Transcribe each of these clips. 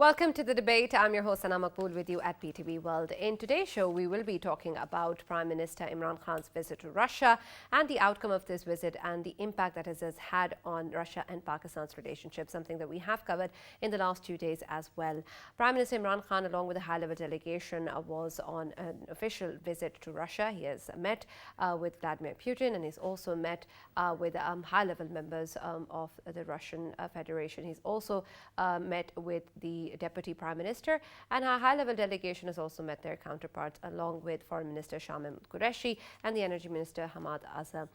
Welcome to the debate. I'm your host, Sana Maqbool, with you at PTV World. In today's show, we will be talking about Prime Minister Imran Khan's visit to Russia and the outcome of this visit and the impact that it has had on Russia and Pakistan's relationship, something that we have covered in the last 2 days as well. Prime Minister Imran Khan, along with a high-level delegation, was on an official visit to Russia. He has met with Vladimir Putin, and he's also met with high-level members of the Russian Federation. He's also met with the Deputy Prime Minister, and our high-level delegation has also met their counterparts, along with Foreign Minister Shamim Qureshi and the Energy Minister Hamad Azhar.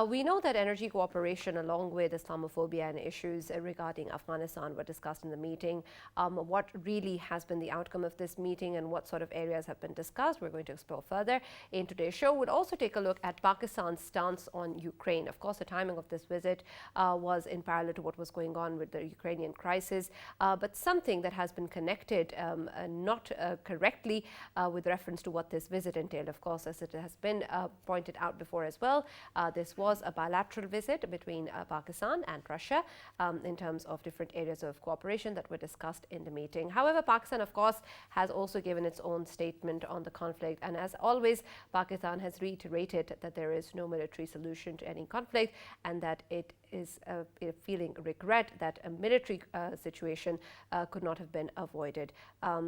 We know that energy cooperation, along with Islamophobia and issues regarding Afghanistan, were discussed in the meeting. What really has been the outcome of this meeting and what sort of areas have been discussed, we're going to explore further in today's show. We'll also take a look at Pakistan's stance on Ukraine. Of course, the timing of this visit was in parallel to what was going on with the Ukrainian crisis, but something that has been connected not correctly with reference to what this visit entailed. Of course, as it has been pointed out before as well, this was a bilateral visit between Pakistan and Russia in terms of different areas of cooperation that were discussed in the meeting. However, Pakistan, of course, has also given its own statement on the conflict, and as always, Pakistan has reiterated that there is no military solution to any conflict and that it is feeling regret that a military situation could not have been avoided.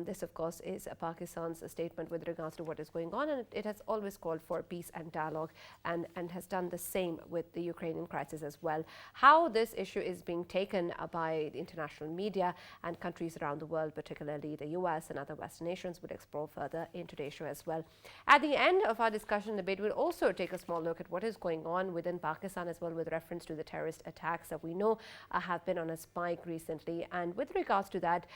This, of course, is Pakistan's statement with regards to what is going on, and it has always called for peace and dialogue, and has done the same with the Ukrainian crisis as well. How this issue is being taken by the international media and countries around the world, particularly the US and other Western nations, we'll explore further in today's show as well. At the end of our discussion debate, we'll also take a small look at what is going on within Pakistan as well, with reference to the terrorist attacks that we know have been on a spike recently. And with regards to that,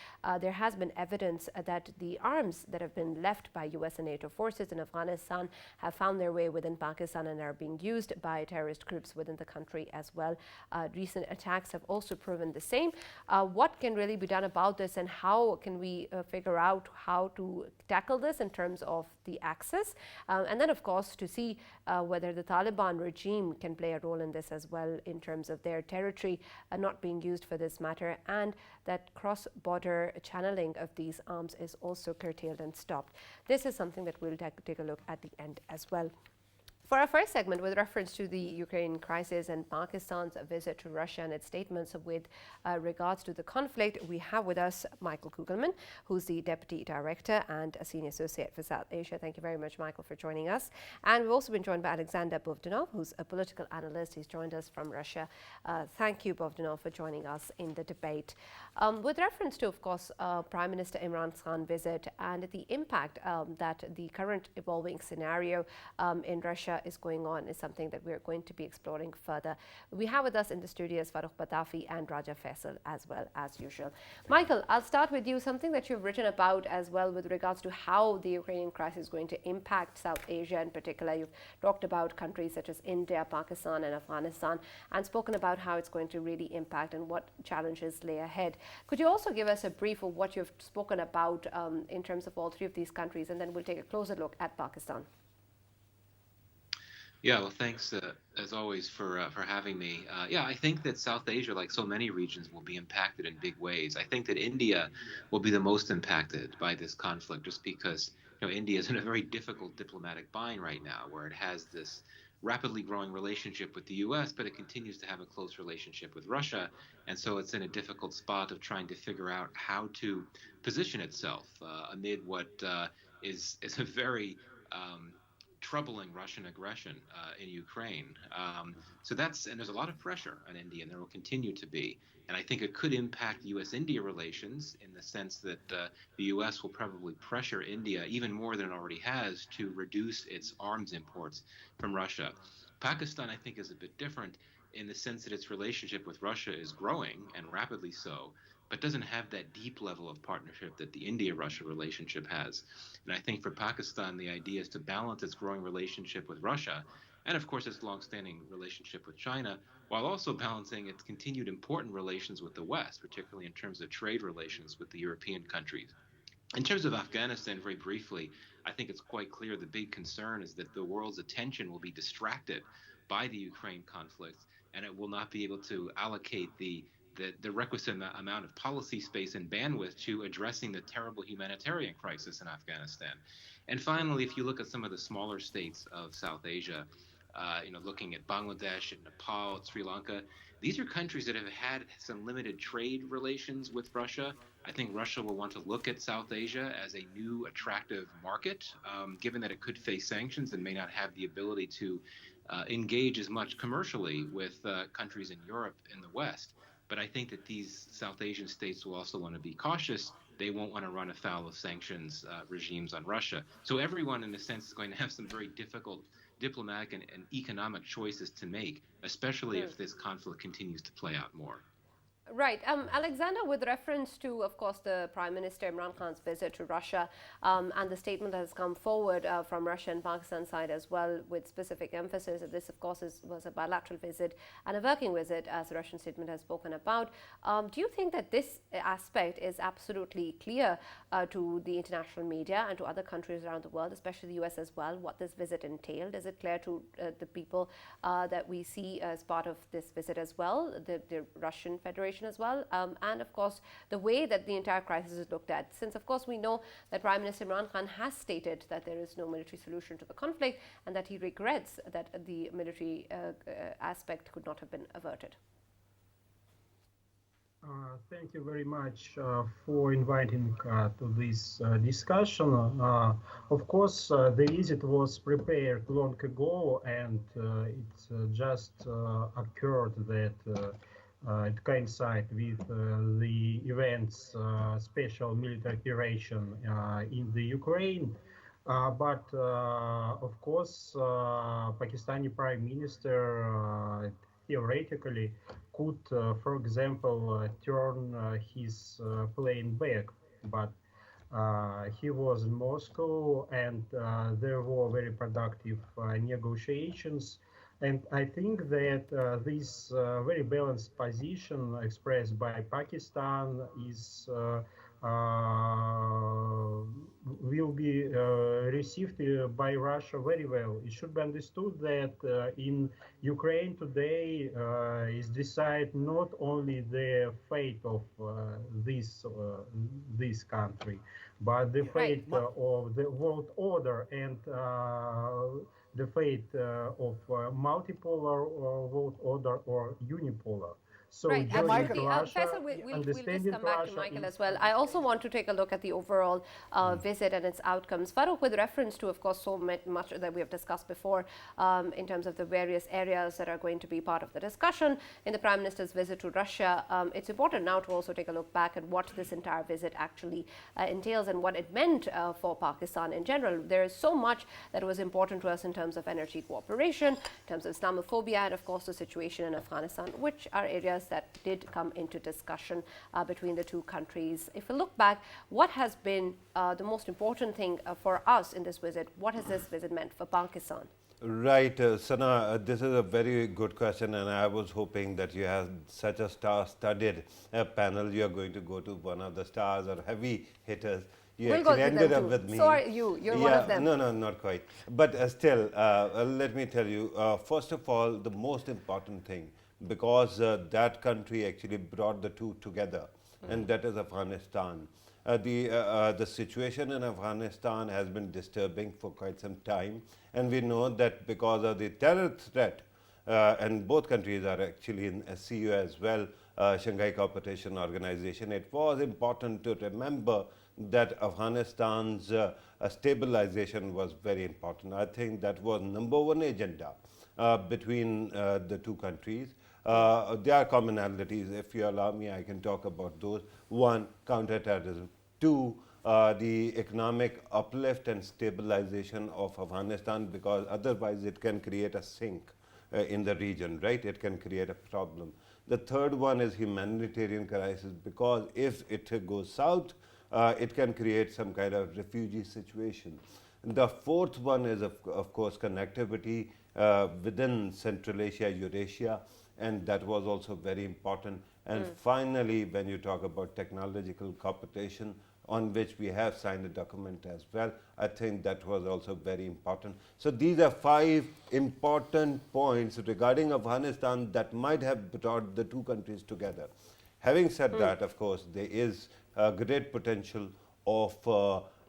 there has been evidence that the arms that have been left by US and NATO forces in Afghanistan have found their way within Pakistan and are being used by terrorist groups within the country as well. Recent attacks have also proven the same. What can really be done about this, and how can we figure out how to tackle this in terms of the access? And then, of course, to see whether the Taliban regime can play a role in this as well, in terms of their territory not being used for this matter, and that cross-border channeling of these arms is also curtailed and stopped. This is something that we'll take a look at the end as well. For our first segment, with reference to the Ukraine crisis and Pakistan's visit to Russia and its statements with regards to the conflict, we have with us Michael Kugelman, who's the Deputy Director and a Senior Associate for South Asia. Thank you very much, Michael, for joining us. And we've also been joined by Alexander Bovdanov, who's a political analyst. He's joined us from Russia. Thank you, Bovdanov, for joining us in the debate. With reference to, of course, Prime Minister Imran Khan's visit and the impact that the current evolving scenario in Russia is going on, is something that we're going to be exploring further. We have with us in the studios Farrukh, Pitafi and Raja Faisal as well, as usual. Michael, I'll start with you. Something that you've written about as well with regards to how the Ukrainian crisis is going to impact South Asia in particular. You've talked about countries such as India, Pakistan and Afghanistan, and spoken about how it's going to really impact and what challenges lay ahead. Could you also give us a brief of what you've spoken about in terms of all three of these countries, and then we'll take a closer look at Pakistan. Yeah, well, thanks as always for having me. Yeah, I think that South Asia, like so many regions, will be impacted in big ways. I think that India will be the most impacted by this conflict, just because India is in a very difficult diplomatic bind right now, where it has this rapidly growing relationship with the U.S., but it continues to have a close relationship with Russia, and so it's in a difficult spot of trying to figure out how to position itself amid what is a very troubling Russian aggression in Ukraine. So and there's a lot of pressure on India, and there will continue to be. And I think it could impact U.S.-India relations in the sense that the U.S. will probably pressure India even more than it already has to reduce its arms imports from Russia. Pakistan, I think, is a bit different in the sense that its relationship with Russia is growing, and rapidly so, but doesn't have that deep level of partnership that the India-Russia relationship has. And I think for Pakistan, the idea is to balance its growing relationship with Russia and, of course, its longstanding relationship with China, while also balancing its continued important relations with the West, particularly in terms of trade relations with the European countries. In terms of Afghanistan, very briefly, I think it's quite clear the big concern is that the world's attention will be distracted by the Ukraine conflict, and it will not be able to allocate the the requisite amount of policy space and bandwidth to addressing the terrible humanitarian crisis in Afghanistan. And finally, if you look at some of the smaller states of South Asia, looking at Bangladesh and Nepal, Sri Lanka, these are countries that have had some limited trade relations with Russia. I think Russia will want to look at South Asia as a new attractive market, given that it could face sanctions and may not have the ability to engage as much commercially with countries in Europe and the West. But I think that these South Asian states will also want to be cautious. They won't want to run afoul of sanctions regimes on Russia. So everyone, in a sense, is going to have some very difficult diplomatic and economic choices to make, especially if this conflict continues to play out more. Right. Alexander, with reference to, of course, the Prime Minister Imran Khan's visit to Russia and the statement that has come forward from Russia and Pakistan side as well, with specific emphasis that this, of course, was a bilateral visit and a working visit, as the Russian statement has spoken about. Do you think that this aspect is absolutely clear to the international media and to other countries around the world, especially the US as well, what this visit entailed? Is it clear to the people that we see as part of this visit as well, the Russian Federation as well, and of course the way that the entire crisis is looked at, since of course we know that Prime Minister Imran Khan has stated that there is no military solution to the conflict and that he regrets that the military aspect could not have been averted. Thank you very much for inviting to this discussion. Of course, the visit was prepared long ago, and it just occurred that it coincides with the events, special military operation in the Ukraine. But of course, Pakistani Prime Minister theoretically could, for example, turn his plane back. But he was in Moscow, and there were very productive negotiations. And I think that this very balanced position expressed by Pakistan is will be received by Russia very well. It should be understood that in Ukraine today is decided not only the fate of this country, but the fate of the world order and the fate of multipolar world order or unipolar. So right, absolutely. Faisal, we'll just come back to Michael as well. I also want to take a look at the overall visit and its outcomes. Farrukh, with reference to, of course, so much that we have discussed before in terms of the various areas that are going to be part of the discussion in the Prime Minister's visit to Russia, it's important now to also take a look back at what this entire visit actually entails and what it meant for Pakistan in general. There is so much that was important to us in terms of energy cooperation, in terms of Islamophobia, and of course the situation in Afghanistan, which are areas that did come into discussion between the two countries. If we look back, what has been the most important thing for us in this visit? What has this visit meant for Pakistan? Right, Sana, this is a very good question, and I was hoping that you had such a star-studded panel. You are going to go to one of the stars or heavy hitters. You actually ended up with me. So are you. You're one of them. No, not quite. But still, let me tell you, first of all, the most important thing, because that country actually brought the two together, and that is Afghanistan. The situation in Afghanistan has been disturbing for quite some time, and we know that because of the terror threat, and both countries are actually in SCO as well, Shanghai Cooperation Organization, it was important to remember that Afghanistan's stabilization was very important. I think that was #1 agenda between the two countries. There are commonalities. If you allow me, I can talk about those. One, counterterrorism. Two, the economic uplift and stabilization of Afghanistan, because otherwise it can create a sink in the region, right? It can create a problem. The third one is humanitarian crisis, because if it goes south, it can create some kind of refugee situation. The fourth one is, of course, connectivity within Central Asia, Eurasia, and that was also very important. And finally, when you talk about technological cooperation, on which we have signed a document as well, I think that was also very important. So these are 5 important points regarding Afghanistan that might have brought the two countries together. Having said that, of course, there is a great potential of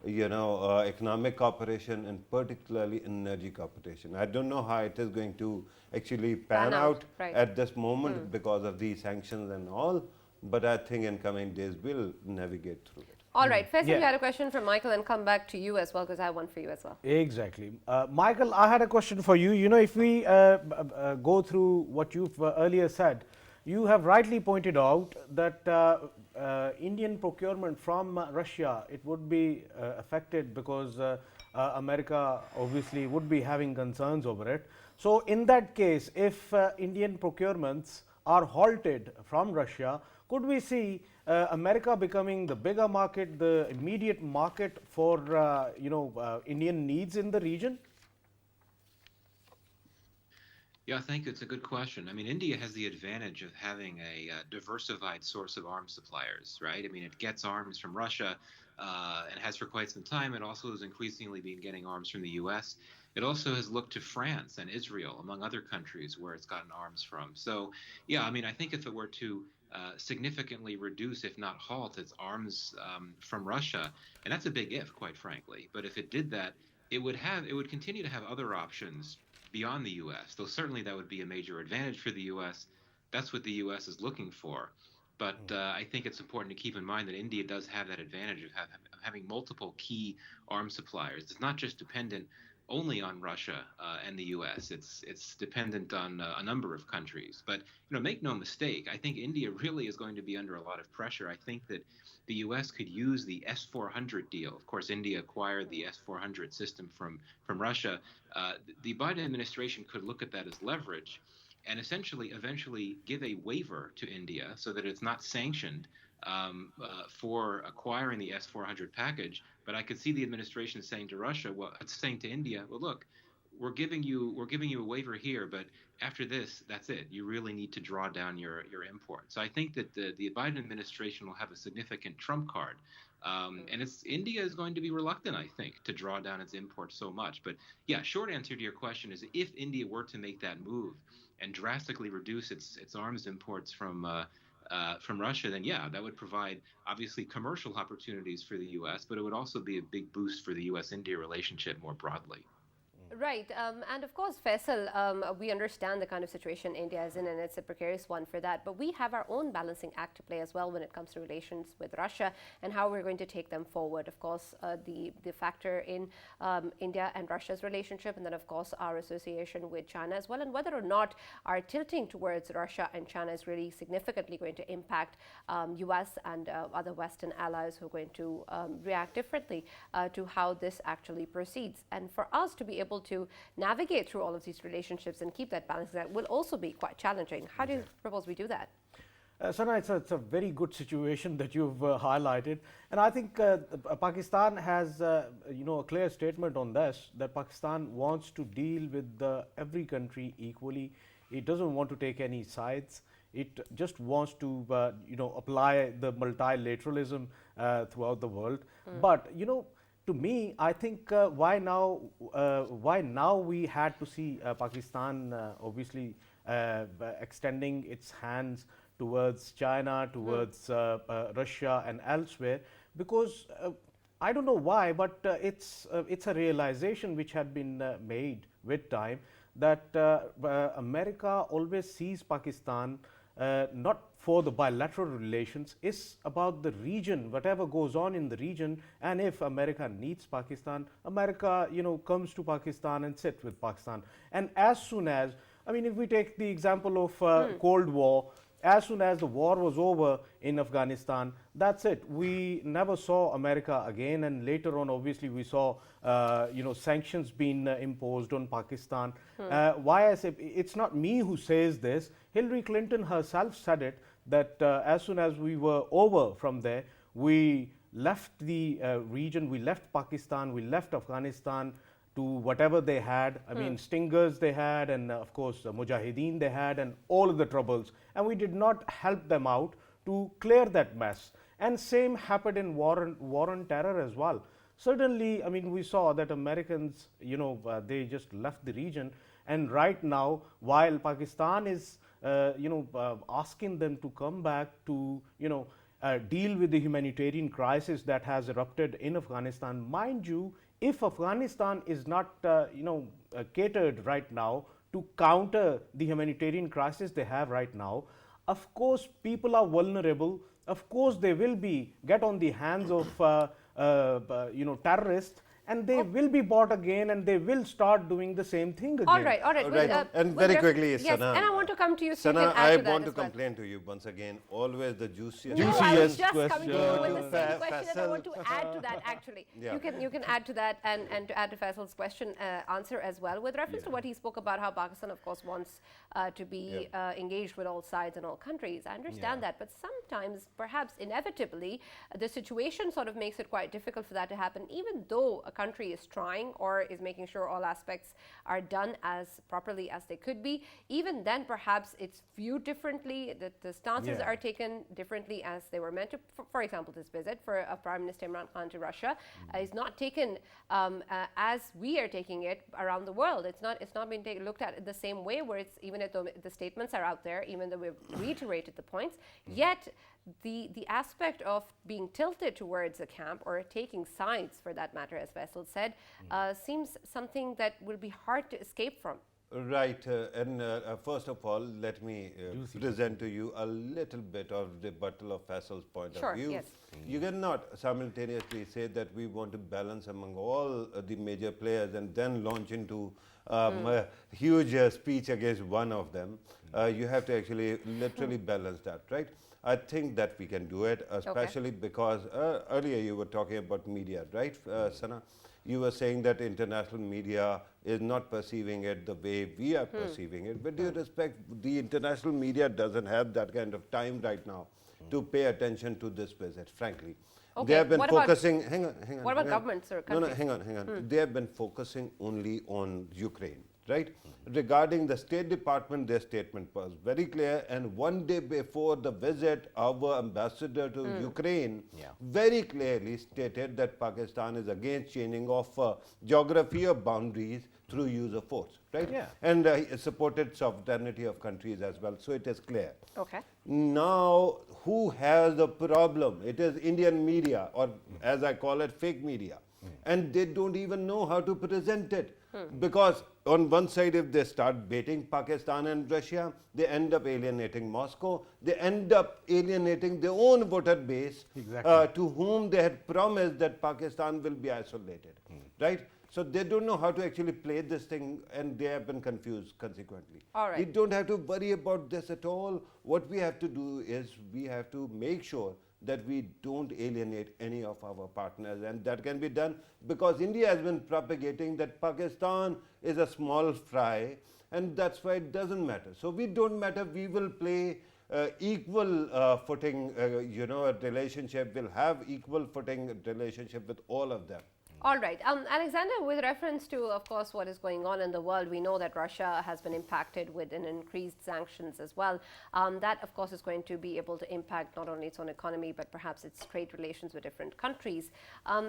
economic cooperation and particularly energy cooperation. I don't know how it is going to actually pan out right. at this moment because of these sanctions and all, but I think in coming days we'll navigate through it. All right, Faisal, Yeah. you had a question from Michael, and come back to you as well, because I have one for you as well. Exactly. Michael, I had a question for you. You know, if we go through what you've earlier said, you have rightly pointed out that Indian procurement from Russia, it would be affected because America obviously would be having concerns over it. So in that case, if Indian procurements are halted from Russia, could we see America becoming the bigger market, the immediate market for Indian needs in the region? Yeah, I think it's a good question. I mean, India has the advantage of having a diversified source of arms suppliers, right? I mean, it gets arms from Russia and has for quite some time. It also has increasingly been getting arms from the U.S. It also has looked to France and Israel, among other countries, where it's gotten arms from. So, yeah, I mean, I think if it were to significantly reduce, if not halt, its arms from Russia, and that's a big if, quite frankly. But if it did that, it would continue to have other options beyond the U.S., though certainly that would be a major advantage for the U.S. That's what the U.S. is looking for. But I think it's important to keep in mind that India does have that advantage of having multiple key arms suppliers. It's not just dependent only on Russia and the U.S. It's dependent on a number of countries. But make no mistake, I think India really is going to be under a lot of pressure. I think that the U.S. could use the S-400 deal. Of course, India acquired the S-400 system from Russia. The Biden administration could look at that as leverage and essentially eventually give a waiver to India so that it's not sanctioned for acquiring the S-400 package. But I could see the administration saying to Russia, well, it's saying to India, well, look, we're giving you a waiver here, but after this, that's it. You really need to draw down your import. So I think that the Biden administration will have a significant trump card. And India is going to be reluctant, I think, to draw down its imports so much. But yeah, short answer to your question is if India were to make that move and drastically reduce its arms imports from Russia, then yeah, that would provide obviously commercial opportunities for the U.S., but it would also be a big boost for the U.S.-India relationship more broadly. Right, and of course, Faisal, we understand the kind of situation India is in, and it's a precarious one for that. But we have our own balancing act to play as well when it comes to relations with Russia and how we're going to take them forward. Of course, the factor in India and Russia's relationship, and then of course our association with China as well, and whether or not our tilting towards Russia and China is really significantly going to impact U.S. and other Western allies who are going to react differently to how this actually proceeds. And for us to be able to navigate through all of these relationships and keep that balance, that will also be quite challenging. How do you propose we do that? Sana, it's a very good situation that you've highlighted, and I think Pakistan has a clear statement on this, that Pakistan wants to deal with every country equally. It doesn't want to take any sides. It just wants to apply the multilateralism throughout the world. But to me, I think why now we had to see Pakistan obviously extending its hands towards China, towards Russia and elsewhere, because I don't know why, but it's a realization which had been made with time that America always sees Pakistan not for the bilateral relations, it's about the region, whatever goes on in the region. And if America needs Pakistan, America comes to Pakistan and sits with Pakistan. And as soon as, I mean, if we take the example of Cold War, as soon as the war was over in Afghanistan, that's it. We never saw America again, and later on, obviously, we saw sanctions being imposed on Pakistan. Why I say it's not me who says this. Hillary Clinton herself said it, that as soon as we were over from there, we left the region, we left Pakistan, we left Afghanistan to whatever they had. I mean, stingers they had, and of course, Mujahideen they had, and all of the troubles. And we did not help them out to clear that mess. And same happened in war on terror as well. Certainly, I mean, we saw that Americans, they just left the region. And right now, while Pakistan is asking them to come back to, deal with the humanitarian crisis that has erupted in Afghanistan. Mind you, if Afghanistan is not, catered right now to counter the humanitarian crisis they have right now, of course, people are vulnerable. Of course, they will get on the hands of terrorists, and they will be bought again, and they will start doing the same thing again. All right. And very quickly, yes, Sana. and I want to come to you. So Sana, you can add I to that want to as well. complain to you once again. Always the juiciest. No, I was Juiciest just coming to you with the same question. question, and I want to add to that actually. Yeah. You can add to that and to add to Faisal's question answer as well with reference to what he spoke about how Pakistan of course wants to be engaged with all sides and all countries. I understand that, but sometimes perhaps inevitably the situation sort of makes it quite difficult for that to happen, even though a country is trying or is making sure all aspects are done as properly as they could be. Even then perhaps it's viewed differently, that the stances are taken differently as they were meant to. For example, this visit for Prime Minister Imran Khan to Russia is not taken as we are taking it around the world. It's not being looked at the same way, where it's, even if the statements are out there, even though we've reiterated the points, yet the aspect of being tilted towards a camp or taking sides, for that matter, as Faisal said, seems something that will be hard to escape from. Right, and first of all, let me present to you a little bit of rebuttal of Faisal's point Sure, of view. yes. You cannot simultaneously say that we want to balance among all the major players and then launch into a huge speech against one of them. You have to actually literally balance that, right? I think that we can do it, especially because earlier you were talking about media, right, Sana? You were saying that international media is not perceiving it the way we are perceiving it. With due respect, the international media doesn't have that kind of time right now to pay attention to this visit, frankly. Okay, They have been what about- focusing, hang on. What about governments or No, countries? hang on. They have been focusing only on Ukraine, right? Regarding the State Department, their statement was very clear, and one day before the visit, our ambassador to Ukraine very clearly stated that Pakistan is against changing of geography of boundaries through use of force, right? Yeah. And supported sovereignty of countries as well, so it is clear. Okay. Now, who has the problem? It is Indian media, or as I call it, fake media. And they don't even know how to present it. Because on one side, if they start baiting Pakistan and Russia, they end up alienating Moscow. They end up alienating their own voter base, to whom they had promised that Pakistan will be isolated, right? So they don't know how to actually play this thing, and they have been confused consequently. All right. We don't have to worry about this at all. What we have to do is we have to make sure that we don't alienate any of our partners, and that can be done because India has been propagating that Pakistan is a small fry, and that's why it doesn't matter. So we don't matter. We will play equal footing, a relationship. We'll have equal footing relationship with all of them. All right. Alexander, with reference to, of course, what is going on in the world, we know that Russia has been impacted with an increased sanctions as well. That, of course, is going to be able to impact not only its own economy, but perhaps its trade relations with different countries.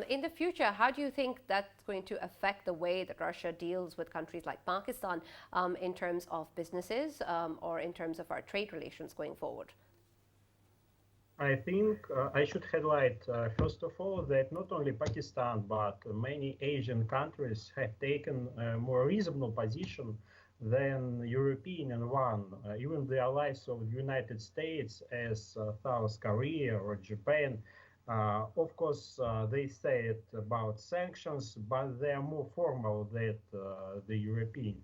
In the future, how do you think that's going to affect the way that Russia deals with countries like Pakistan in terms of businesses or in terms of our trade relations going forward? I think I should highlight, first of all, that not only Pakistan, but many Asian countries have taken a more reasonable position than European one. Even the allies of the United States, as South Korea or Japan, of course, they say it about sanctions, but they are more formal than the European.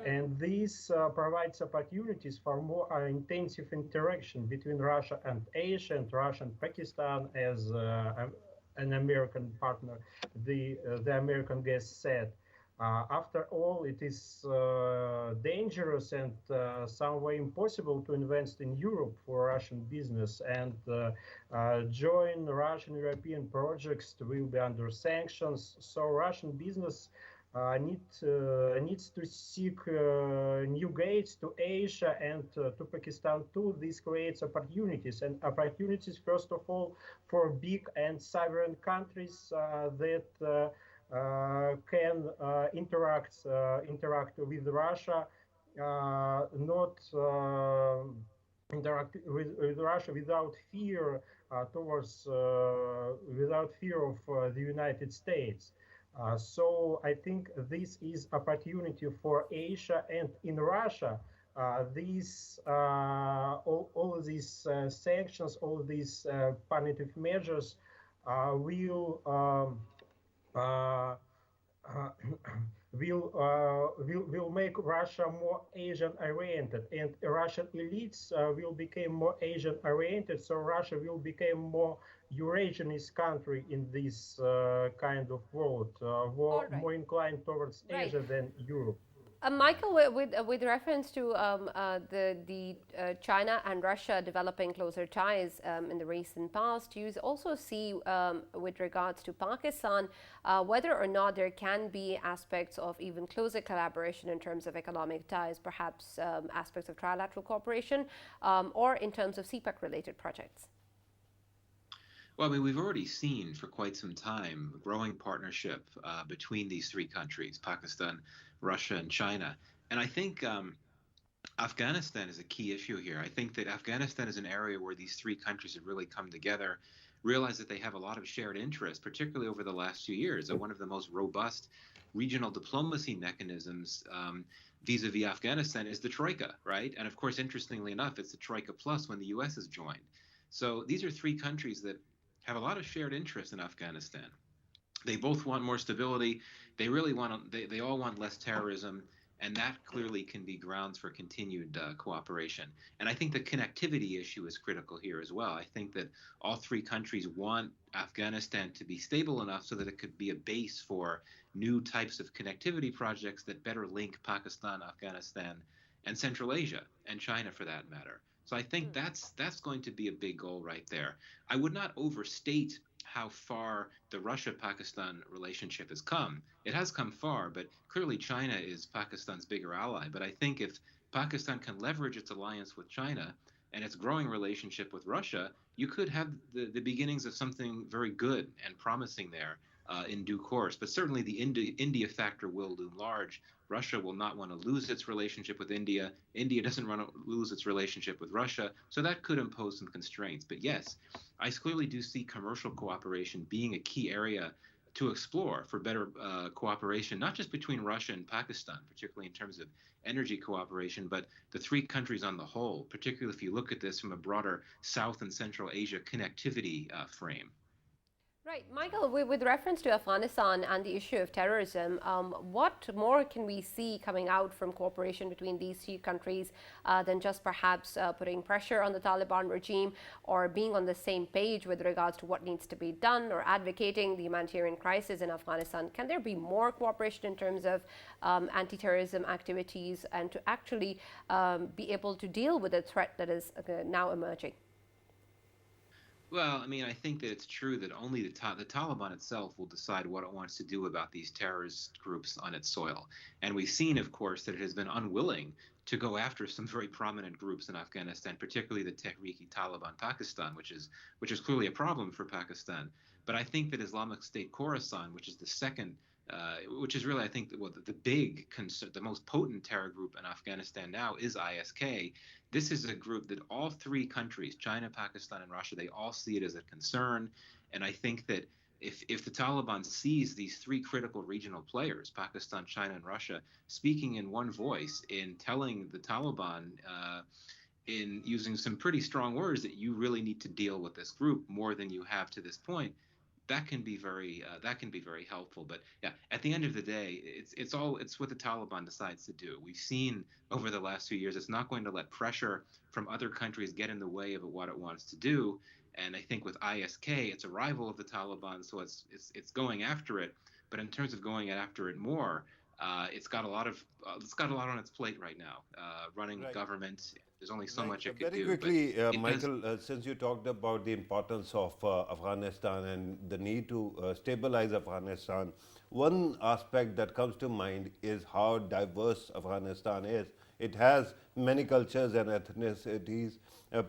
And this provides opportunities for more intensive interaction between Russia and Asia and Russia and Pakistan as an American partner. The American guest said, after all, it is dangerous and some way impossible to invest in Europe for Russian business, and join Russian European projects will be under sanctions. So Russian business needs to seek new gates to Asia and to Pakistan too. This creates opportunities, and opportunities first of all for big and sovereign countries that can interact with Russia not interact with Russia without fear without fear of the United States. So I think this is opportunity for Asia, and in Russia, all of these sanctions, all these punitive measures uh, uh, will make Russia more Asian oriented, and Russian elites will become more Asian oriented. So Russia will become more Eurasianist country in this kind of world, All right. more inclined towards Right. Asia than Europe. Michael, with reference to the China and Russia developing closer ties in the recent past, you also see with regards to Pakistan whether or not there can be aspects of even closer collaboration in terms of economic ties, perhaps aspects of trilateral cooperation, or in terms of CPEC related projects. Well, I mean, we've already seen for quite some time a growing partnership between these three countries, Pakistan, Russia, and China. And I think Afghanistan is a key issue here. I think that Afghanistan is an area where these three countries have really come together, realized that they have a lot of shared interests, particularly over the last few years. And one of the most robust regional diplomacy mechanisms vis-a-vis Afghanistan is the Troika, right? And of course, interestingly enough, it's the Troika Plus when the U.S. has joined. So these are three countries that have a lot of shared interests in Afghanistan. They both want more stability. They really want to, they all want less terrorism, and that clearly can be grounds for continued cooperation. And I think the connectivity issue is critical here as well. I think that all three countries want Afghanistan to be stable enough so that it could be a base for new types of connectivity projects that better link Pakistan, Afghanistan, and Central Asia, and China for that matter. So I think that's going to be a big goal right there. I would not overstate how far the Russia-Pakistan relationship has come. It has come far, but clearly China is Pakistan's bigger ally. But I think if Pakistan can leverage its alliance with China and its growing relationship with Russia, you could have the beginnings of something very good and promising there in due course. But certainly the India factor will loom large. Russia will not want to lose its relationship with India. India doesn't want to lose its relationship with Russia. So that could impose some constraints. But yes, I clearly do see commercial cooperation being a key area to explore for better cooperation, not just between Russia and Pakistan, particularly in terms of energy cooperation, but the three countries on the whole, particularly if you look at this from a broader South and Central Asia connectivity frame. Right, Michael, with reference to Afghanistan and the issue of terrorism, what more can we see coming out from cooperation between these two countries than just perhaps putting pressure on the Taliban regime or being on the same page with regards to what needs to be done or advocating the humanitarian crisis in Afghanistan? Can there be more cooperation in terms of anti-terrorism activities and to actually be able to deal with the threat that is now emerging? Well, I mean, I think that it's true that only the Taliban itself will decide what it wants to do about these terrorist groups on its soil. And we've seen, of course, that it has been unwilling to go after some very prominent groups in Afghanistan, particularly the Tehrik-i-Taliban Pakistan, which is clearly a problem for Pakistan. But I think that Islamic State Khorasan, which is the second which is really, I think, the big, the most potent terror group in Afghanistan now is ISK. This is a group that all three countries, China, Pakistan, and Russia, they all see it as a concern. And I think that if the Taliban sees these three critical regional players, Pakistan, China, and Russia, speaking in one voice in telling the Taliban in using some pretty strong words that you really need to deal with this group more than you have to this point, that can be very helpful. But yeah, at the end of the day, it's what the Taliban decides to do. We've seen over the last few years, it's not going to let pressure from other countries get in the way of what it wants to do. And I think with ISK, it's a rival of the Taliban, so it's going after it. But in terms of going after it more, it's got a lot on its plate right now. Running a government, there's only so much it could Very do. quickly, Michael, since you talked about the importance of Afghanistan and the need to stabilize Afghanistan, one aspect that comes to mind is how diverse Afghanistan is. It has many cultures and ethnicities,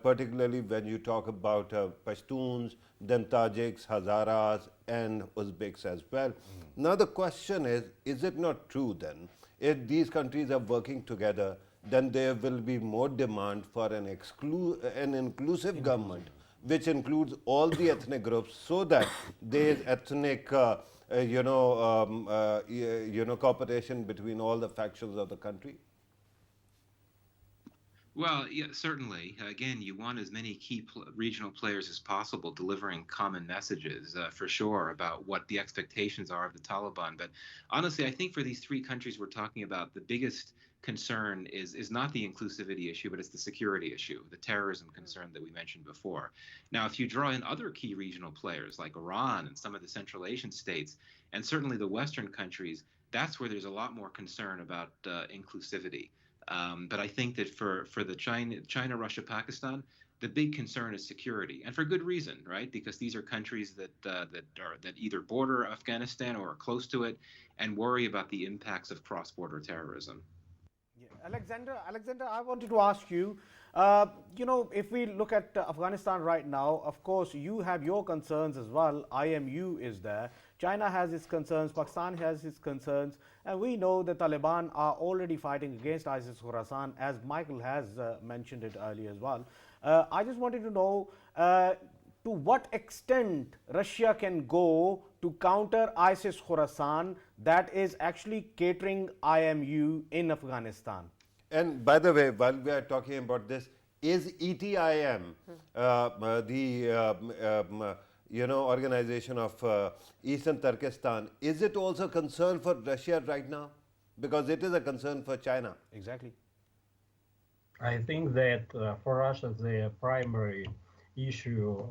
particularly when you talk about Pashtuns, then Tajiks, Hazaras, and Uzbeks as well. Now the question is it not true then, if these countries are working together, then there will be more demand for an inclusive government, which includes all the ethnic groups, so that there is ethnic, cooperation between all the factions of the country. Well, yeah, certainly. Again, you want as many key regional players as possible delivering common messages, for sure, about what the expectations are of the Taliban. But honestly, I think for these three countries we're talking about, the biggest concern is not the inclusivity issue, but it's the security issue, the terrorism concern that we mentioned before. Now, if you draw in other key regional players like Iran and some of the Central Asian states, and certainly the Western countries, that's where there's a lot more concern about inclusivity. But I think that for the China, Russia, Pakistan, the big concern is security, and for good reason, right? Because these are countries that either border Afghanistan or are close to it, and worry about the impacts of cross-border terrorism. Yeah. Alexander, I wanted to ask you, if we look at Afghanistan right now, of course, you have your concerns as well. IMU is there. China has its concerns, Pakistan has its concerns, and we know the Taliban are already fighting against ISIS Khorasan, as Michael has mentioned it earlier as well. I just wanted to know to what extent Russia can go to counter ISIS Khorasan that is actually catering IMU in Afghanistan. And by the way, while we are talking about this, is ETIM, organization of Eastern Turkestan, is it also a concern for Russia right now? Because it is a concern for China. Exactly. I think that for Russia, the primary issue,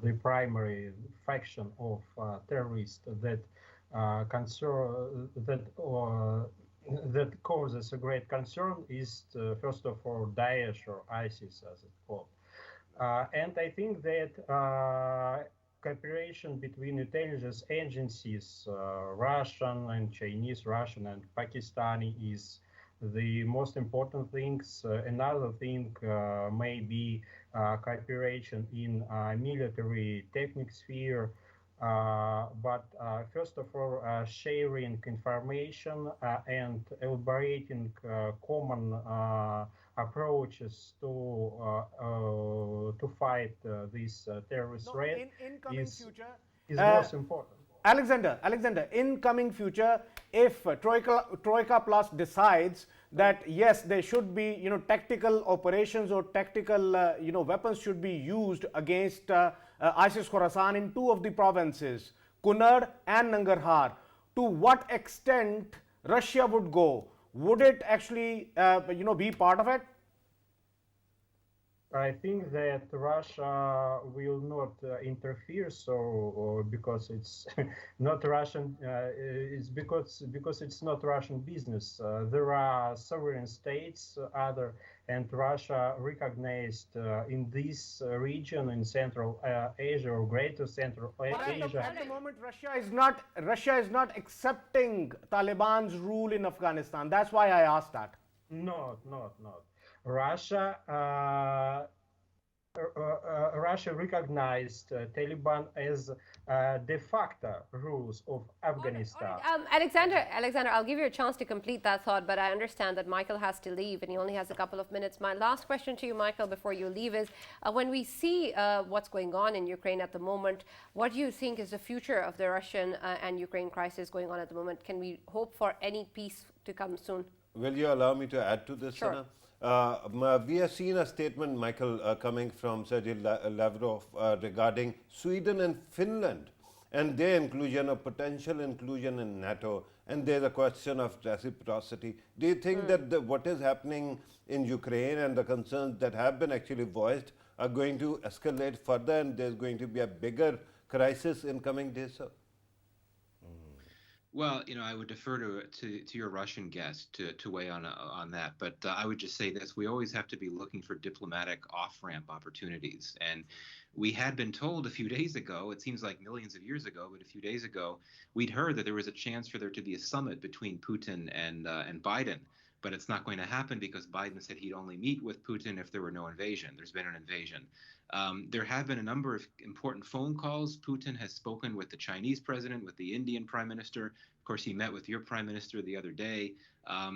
the primary faction of terrorists that that causes a great concern is first of all Daesh or ISIS, as it's called. And I think that cooperation between intelligence agencies, Russian and Chinese, Russian and Pakistani, is the most important things. Another thing may be cooperation in military technical sphere, but first of all, sharing information and elaborating common approaches to fight this terrorist threat is most important. Alexander, in coming future, if Troika Plus decides that yes, there should be tactical operations or tactical weapons should be used against ISIS Khorasan in two of the provinces, Kunard and Nangarhar, to what extent Russia would go? Would it actually be part of it? I think that Russia will not interfere, so because it's not Russian, it's because it's not Russian business. There are sovereign states, and Russia recognized in this region in Central Asia or Greater Central Asia. At the moment, Russia is not accepting Taliban's rule in Afghanistan. That's why I asked that. No. Russia recognized Taliban as de facto rules of Afghanistan. Alexander, I'll give you a chance to complete that thought, but I understand that Michael has to leave and he only has a couple of minutes. My last question to you, Michael, before you leave is, when we see what's going on in Ukraine at the moment, what do you think is the future of the Russian and Ukraine crisis going on at the moment? Can we hope for any peace to come soon? Will you allow me to add to this, Sure. Sana? We have seen a statement, Michael, coming from Sergei Lavrov regarding Sweden and Finland and their inclusion or potential inclusion in NATO. And there's a question of reciprocity. Do you think that what is happening in Ukraine and the concerns that have been actually voiced are going to escalate further and there's going to be a bigger crisis in coming days, sir? Well, I would defer to your Russian guest to weigh on that. But I would just say this: we always have to be looking for diplomatic off-ramp opportunities. And we had been told a few days ago, it seems like millions of years ago, but a few days ago, we'd heard that there was a chance for there to be a summit between Putin and Biden. but it's not going to happen because Biden said he'd only meet with Putin if there were no invasion. There's been an invasion. There have been a number of important phone calls. Putin has spoken with the Chinese president, with the Indian prime minister. Of course, he met with your prime minister the other day.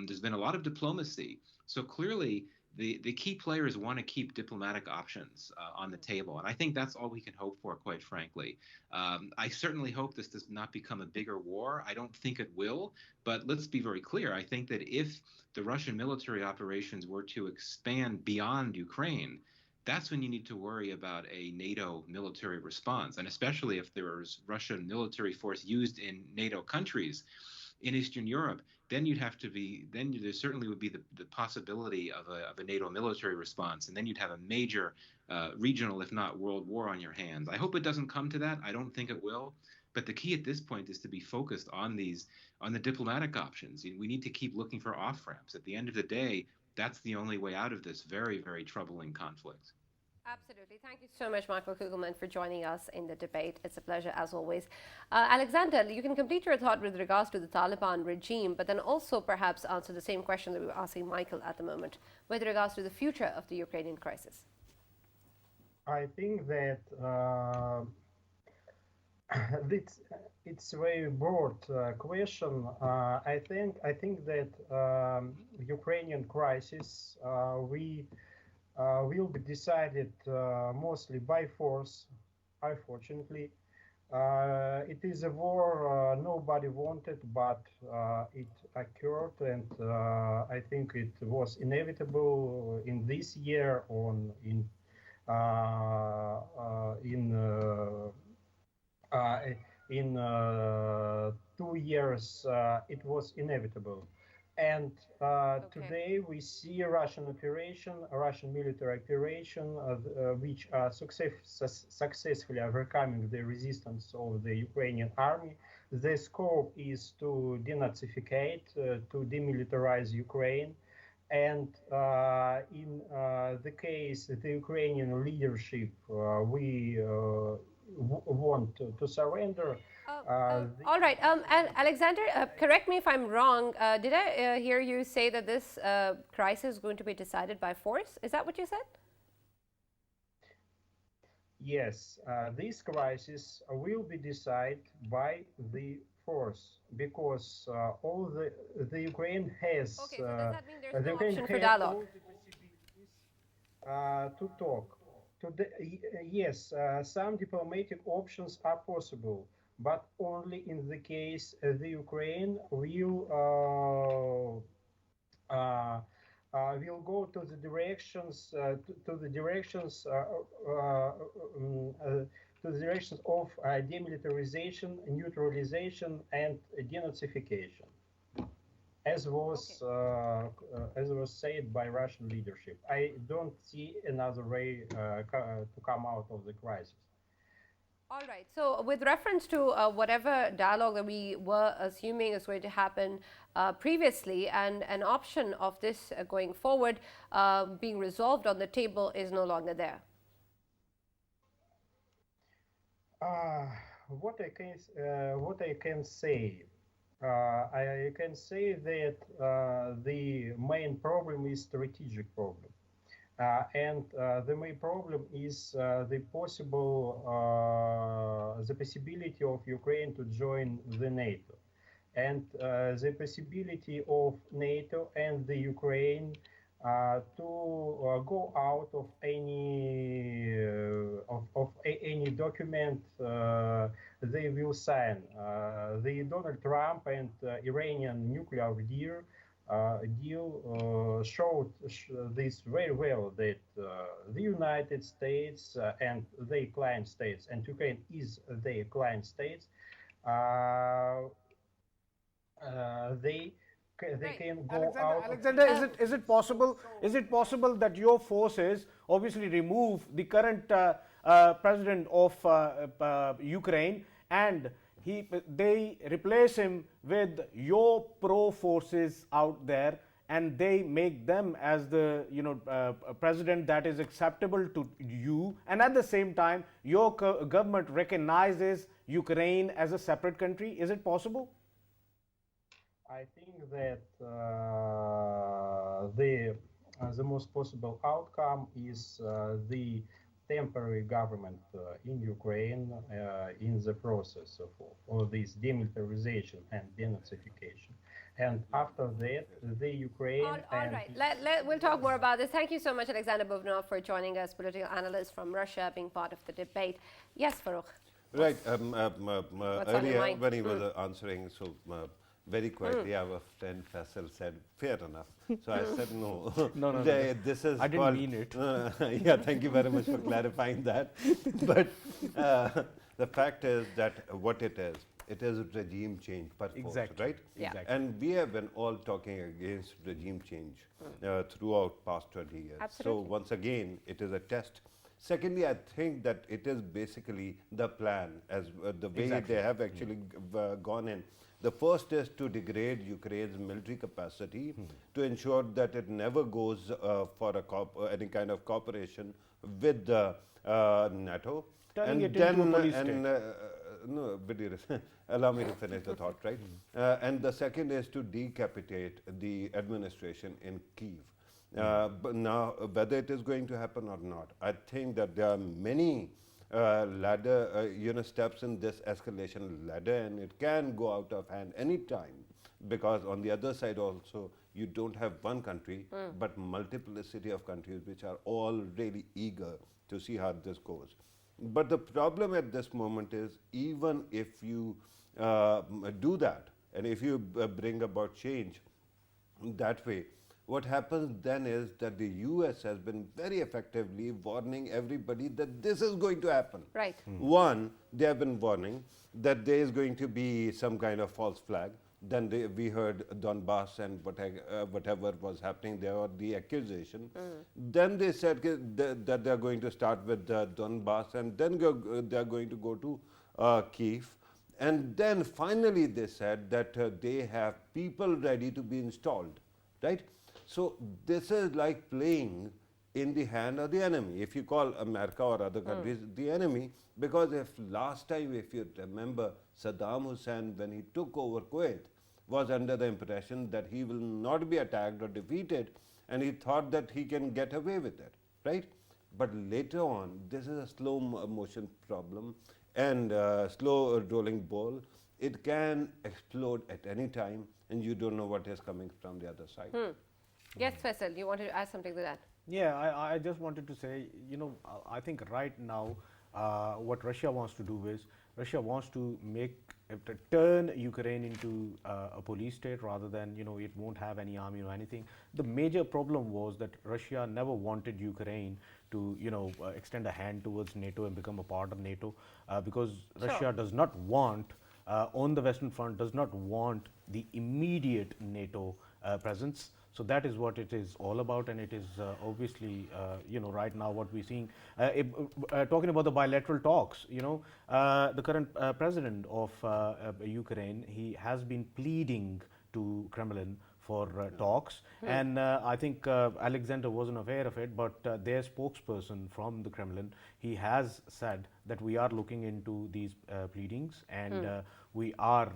There's been a lot of diplomacy. So clearly, the key players want to keep diplomatic options on the table. And I think that's all we can hope for, quite frankly. I certainly hope this does not become a bigger war. I don't think it will. But let's be very clear. I think that if the Russian military operations were to expand beyond Ukraine, that's when you need to worry about a NATO military response. And especially if there is Russian military force used in NATO countries in Eastern Europe, then there certainly would be the possibility of a NATO military response, and then you'd have a major regional, if not world war on your hands. I hope it doesn't come to that. I don't think it will. But the key at this point is to be focused on the diplomatic options. We need to keep looking for off-ramps. At the end of the day, that's the only way out of this very, very troubling conflict. Absolutely. Thank you so much, Michael Kugelman, for joining us in the debate. It's a pleasure, as always. Alexander, you can complete your thought with regards to the Taliban regime, but then also perhaps answer the same question that we were asking Michael at the moment with regards to the future of the Ukrainian crisis. I think that it's a very broad question. I think that Ukrainian crisis will be decided mostly by force, unfortunately. It is a war nobody wanted, but it occurred, and I think it was inevitable in this year in 2 years it was inevitable. And today we see a Russian military operation, which are successfully overcoming the resistance of the Ukrainian army. The scope is to denazificate, to demilitarize Ukraine. And in the case the Ukrainian leadership, we want to surrender. All right. Alexander, correct me if I'm wrong. Did I hear you say that this crisis is going to be decided by force? Is that what you said? Yes, this crisis will be decided by the force because all the Ukraine has. Okay, so does that mean there's the no Ukraine option for has dialogue? all the possibilities to talk. Yes, some diplomatic options are possible, but only in the case the Ukraine will go to the directions of demilitarization, neutralization, and denazification, as was said by Russian leadership. I don't see another way to come out of the crisis. All right. So with reference to whatever dialogue that we were assuming is going to happen previously, and an option of this going forward being resolved on the table is no longer there. What I can say, I can say that the main problem is strategic problem. And the main problem is the possibility of Ukraine to join the NATO, and the possibility of NATO and the Ukraine to go out of any document they will sign. The Donald Trump and Iranian nuclear deal showed this very well, that the United States and their client states, and Ukraine is their client states, they can go out. Alexander, is it possible that your forces obviously remove the current president of Ukraine, and they replace him with your pro forces out there, and they make them as the president that is acceptable to you, and at the same time your government recognizes Ukraine as a separate country? Is it possible? I think that the most possible outcome is the temporary government in Ukraine in the process of all this demilitarization and denazification. And after that, the Ukraine All and right. We'll talk more about this. Thank you so much, Alexander Buvnov, for joining us, political analyst from Russia, being part of the debate. Yes, Farrukh. Right. What's on your Earlier, mind? when he was answering, so very quietly, our friend Faisal said, "Fair enough." So I said, "No, No. This is I didn't called, mean it. Yeah, thank you very much for clarifying that. But the fact is that what it is regime change per force, Exactly. right? Yeah. Exactly. And we have been all talking against regime change throughout past 20 years. Absolutely. So once again, it is a test. Secondly, I think that it is basically the plan as the way Exactly. they have actually gone in. The first is to degrade Ukraine's military capacity to ensure that it never goes for any kind of cooperation with the NATO. Turning it into a police state. No, allow me to finish the thought, right? And the second is to decapitate the administration in Kyiv. But now, whether it is going to happen or not, I think that there are many steps in this escalation ladder, and it can go out of hand any time. Because on the other side also, you don't have one country, but multiplicity of countries which are all really eager to see how this goes. But the problem at this moment is, even if you do that, and if you bring about change that way, what happens then is that the US has been very effectively warning everybody that this is going to happen. Right. One, they have been warning that there is going to be some kind of false flag. Then we heard Donbass and whatever was happening there, or the accusation. Then they said that they are going to start with Donbass, and then they are going to go to Kyiv. And then finally they said that they have people ready to be installed, right? So this is like playing in the hand of the enemy. If you call America or other countries the enemy, because if last time, if you remember, Saddam Hussein, when he took over Kuwait, was under the impression that he will not be attacked or defeated, and he thought that he can get away with it, right? But later on, this is a slow motion problem and slow rolling ball. It can explode at any time, and you don't know what is coming from the other side. Yes, Faisal, you wanted to add something to that? Yeah, I just wanted to say, I think right now what Russia wants to do is, Russia wants to turn Ukraine into a police state rather than, it won't have any army or anything. The major problem was that Russia never wanted Ukraine to, extend a hand towards NATO and become a part of NATO because Russia does not want, on the Western Front, does not want the immediate NATO presence. So that is what it is all about, and it is obviously, right now what we're seeing. Talking about the bilateral talks, the current president of Ukraine, he has been pleading to Kremlin for talks, and I think Alexander wasn't aware of it, but their spokesperson from the Kremlin, he has said that we are looking into these pleadings, and we are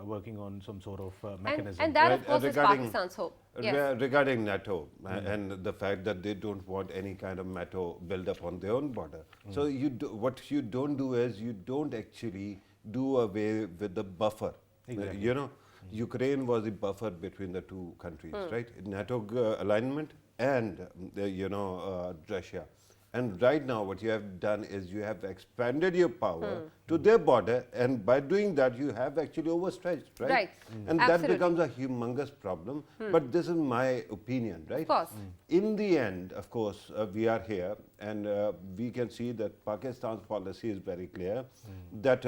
working on some sort of mechanism. And that, of Right, course, is regarding- Pakistan's hope. Yes. Regarding NATO and the fact that they don't want any kind of NATO build up on their own border. So what you don't do is you don't actually do away with the buffer. Exactly. Ukraine was the buffer between the two countries, right? NATO alignment and Russia. And right now what you have done is you have expanded your power to their border, and by doing that you have actually overstretched, right? Right. And Absolutely. that becomes a humongous problem. But this is my opinion, right? Of course. In the end, of course, we are here, and we can see that Pakistan's policy is very clear, that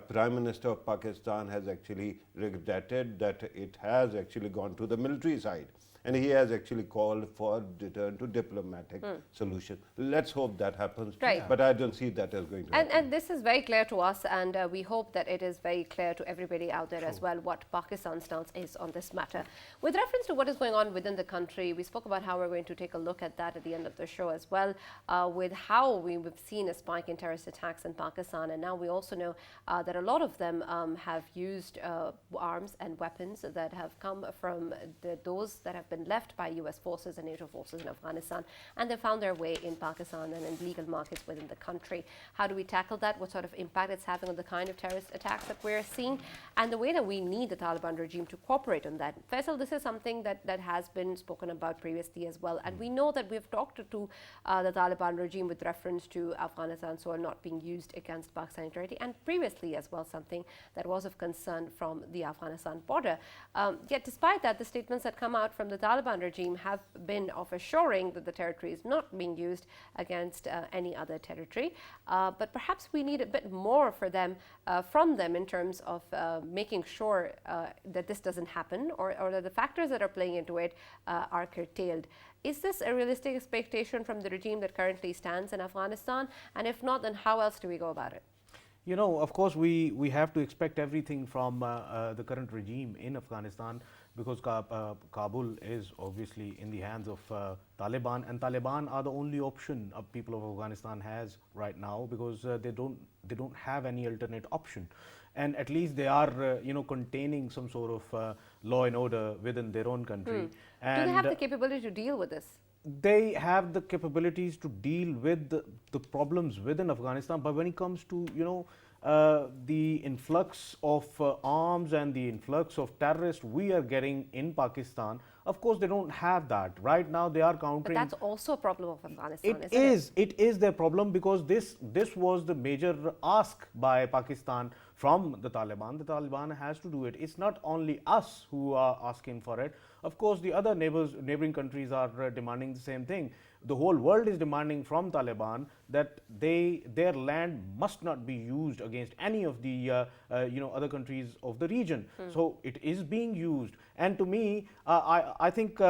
Prime Minister of Pakistan has actually regretted that it has actually gone to the military side. and he has actually called for return to diplomatic solution. Let's hope that happens. Right. But I don't see that as going to happen. And this is very clear to us, and we hope that it is very clear to everybody out there as well what Pakistan's stance is on this matter. With reference to what is going on within the country, we spoke about how we're going to take a look at that at the end of the show as well, with how we've seen a spike in terrorist attacks in Pakistan, and now we also know that a lot of them have used arms and weapons that have come from those that have been left by US forces and NATO forces in Afghanistan, and they found their way in Pakistan and in legal markets within the country. How do we tackle that? What sort of impact it's having on the kind of terrorist attacks that we're seeing, and the way that we need the Taliban regime to cooperate on that? Faisal, this is something that has been spoken about previously as well, and we know that we've talked to the Taliban regime with reference to Afghanistan soil not being used against Pakistani territory, and previously as well something that was of concern from the Afghanistan border. Yet despite that, the statements that come out from the Taliban regime have been of assuring that the territory is not being used against any other territory. But perhaps we need a bit more for them, from them, in terms of making sure that this doesn't happen, or that the factors that are playing into it are curtailed. Is this a realistic expectation from the regime that currently stands in Afghanistan? And if not, then how else do we go about it? You know, of course, we have to expect everything from the current regime in Afghanistan, because Kabul is obviously in the hands of Taliban, and Taliban are the only option people of Afghanistan has right now, because they don't have any alternate option, and at least they are containing some sort of law and order within their own country. And do they have the capability to deal with this? They have the capabilities to deal with the problems within Afghanistan, but when it comes to the influx of arms and the influx of terrorists we are getting in Pakistan, of course they don't have that right now. They are countering. But that's also a problem of Afghanistan. It is their problem, because this was the major ask by Pakistan from the Taliban. The Taliban has to do it. It's not only us who are asking for it. Of course, the other neighboring countries are demanding the same thing. The whole world is demanding from Taliban that their land must not be used against any of the other countries of the region. So it is being used, and to me, I think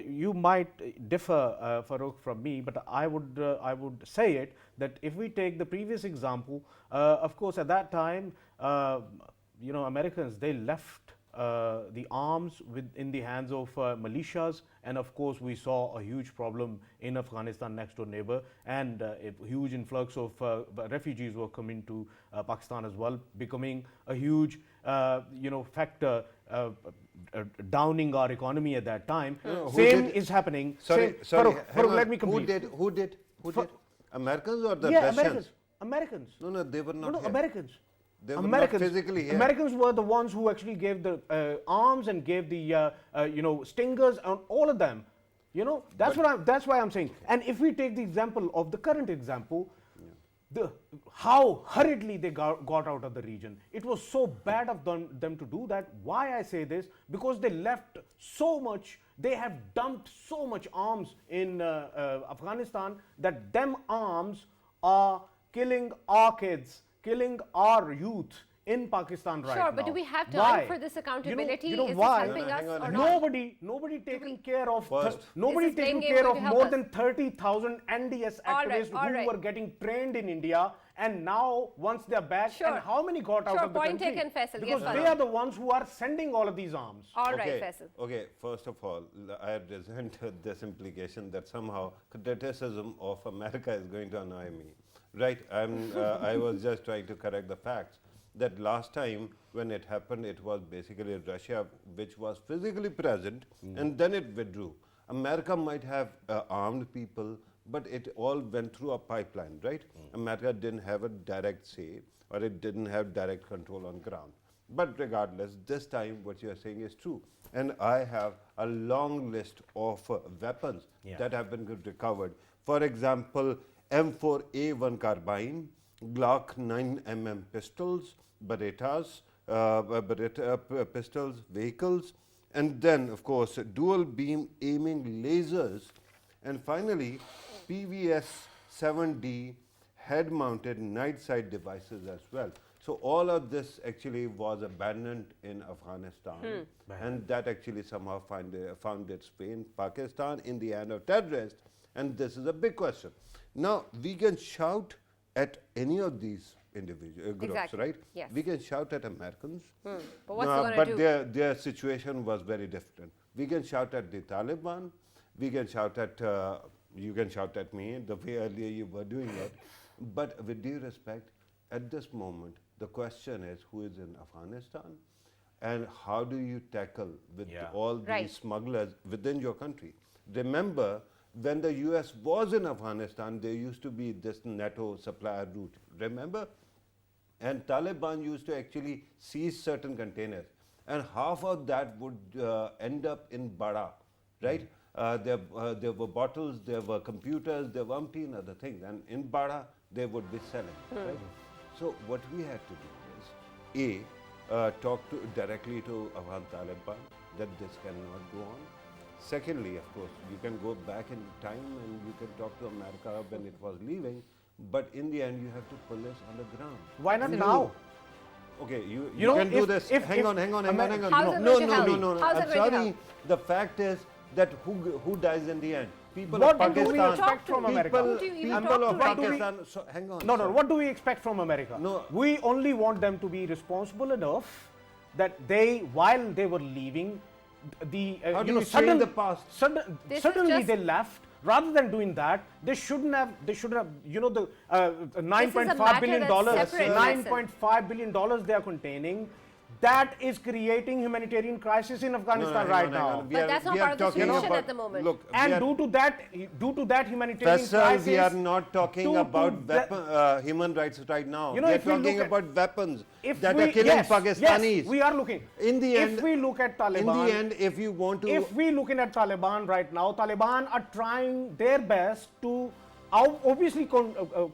you might differ, Farrukh, from me, but I would say it that if we take the previous example, of course, at that time, Americans, they left the arms in the hands of militias, and of course we saw a huge problem in Afghanistan, next door neighbor, and a huge influx of refugees were coming to Pakistan as well, becoming a huge factor downing our economy at that time. Same is happening. Sorry, Farrukh, let me complete. Who did? Americans or the Yeah, Russians? Americans. No, they were not No, here. Americans. They were not physically here. Americans were the ones who actually gave the arms and gave the stingers and all of them. That's why I'm saying. And if we take the example of the current example, how hurriedly they got out of the region. It was so bad of them to do that. Why I say this? Because they left so much. They have dumped so much arms in Afghanistan that them arms are killing our kids, killing our youth in Pakistan right now. Sure, but do we have time for this accountability? You know Is why? this helping us or not? Nobody taking care of Is this playing game care going of to help more us? than 30,000 NDS activists who were getting trained in India, and now once they're back, and how many got out of the point country? taken, Faisal. Because Yes, they are the ones who are sending all of these arms. All right, Faisal. Okay, first of all, I resent this implication that somehow criticism of America is going to annoy me. Right, I was just trying to correct the facts that last time when it happened, it was basically Russia which was physically present, and then it withdrew. America might have armed people, but it all went through a pipeline, right? America didn't have a direct say, or it didn't have direct control on ground. But regardless, this time what you are saying is true. And I have a long list of weapons that have been recovered. For example, M4A1 carbine, Glock 9mm pistols, Berettas, pistols, vehicles, and then of course dual beam aiming lasers, and finally PVS 7D head mounted night sight devices as well. So all of this actually was abandoned in Afghanistan, and that actually somehow found its way in Pakistan in the hand of terrorists. And this is a big question. Now we can shout at any of these individual groups, Exactly. right? Yes. We can shout at Americans, But what's it going to do? but their situation was very different. We can shout at the Taliban. We can shout at you can shout at me the way earlier you were doing it. But with due respect, at this moment, the question is who is in Afghanistan and how do you tackle with all these Right. smugglers within your country? Remember, when the US was in Afghanistan, there used to be this NATO supplier route. Remember? And Taliban used to actually seize certain containers. And half of that would end up in Bara, right? There were bottles, there were computers, there were umpteen other things. And in Bara, they would be selling, right? So what we had to do is, talk directly to Afghan Taliban that this cannot go on. Secondly, of course, you can go back in time and you can talk to America when it was leaving, but in the end, you have to pull this on the ground. Why not now? Okay, you know, can do if- this. if- Hang on. How's it No, going to no, help? no. How's it I'm going to sorry. help? The fact is that who dies in the end? People What of do we Pakistan. expect from America? Who do you even People talk of to? Pakistan. So, hang on. No, sir. what do we expect from America? No. We only want them to be responsible enough that they, while they were leaving, How do you change the past? This is Suddenly just- they left. Rather than doing that, they shouldn't have. They should have. You know, the $9.5 billion, that's separate, $9.5 billion they are containing. That is creating humanitarian crisis in Afghanistan right now. But that's not part of the solution at the moment. Look, And due to that humanitarian Faisal, crisis, we are not talking to about the- human rights right now. You know, we are if we look talking at- about weapons if that we- are killing yes, Pakistanis. Yes, we are looking. In the end, if we look at Taliban, in the end, if you want to, if we looking at Taliban right now, Taliban are trying their best to obviously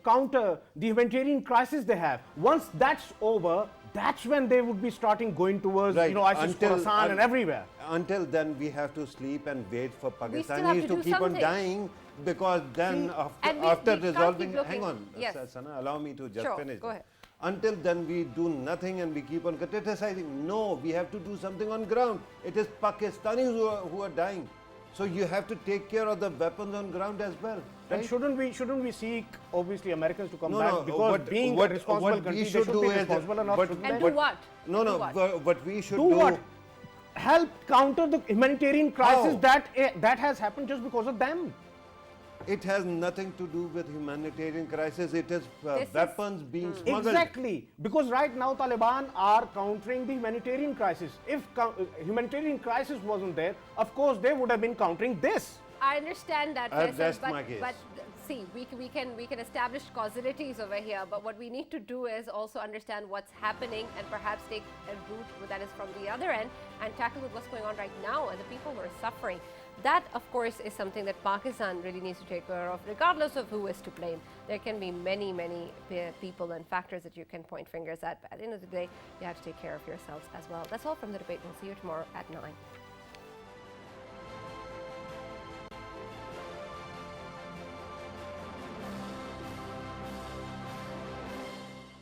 counter the humanitarian crisis they have. Once that's over, that's when they would be starting going towards, right, you know, ISIS, Khorasan and everywhere. Until then, we have to sleep and wait for We still have Pakistanis to to do keep on something. dying, because then and after we can't keep resolving, looking. hang on, Yes. Sana, allow me to just Sure, finish. go that. ahead. Until then, we do nothing and we keep on criticizing. No, we have to do something on ground. It is Pakistanis who are dying. So you have to take care of the weapons on ground as well. And Right? shouldn't we seek obviously Americans to come No, back, no, because being a responsible what country, we they should should do be is responsible enough. what- shouldn't And they? do what? No, Do no. what? What we should Do do. what? Help counter the humanitarian crisis How? that has happened just because of them. It has nothing to do with humanitarian crisis. It is This is- weapons being smuggled. Exactly, because right now Taliban are countering the humanitarian crisis. If humanitarian crisis wasn't there, of course they would have been countering this. I understand that, I'll Faisal, rest my case. but see, we can establish causalities over here, but what we need to do is also understand what's happening and perhaps take a route that is from the other end and tackle with what's going on right now and the people who are suffering. That, of course, is something that Pakistan really needs to take care of, regardless of who is to blame. There can be many, many people and factors that you can point fingers at, but at the end of the day, you have to take care of yourselves as well. That's all from the debate. We'll see you tomorrow at 9.